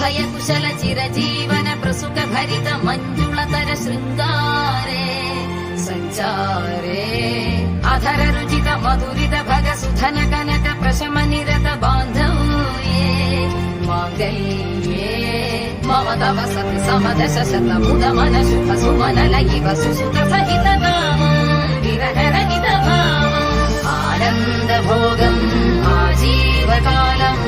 അഭയ കുശല ചിരജീവന പ്രസുഖ ഭരിത മഞ്ജുളതര ശൃംഗാരേ സഞ്ചാരേ അധര രുചിത മധുരിത ഭഗ സുധന കനക പ്രശമ നിരത ബാന്ധവ്യേ മാംഗല്യേ മമ തവ സതി സമദശ ശത മുദ മന ശുഭ സുമന ലയിവ സുസുത സഹിത വിരഹരഹിത ഭാവം ആനന്ദ ഭോഗം ആജീവകാലം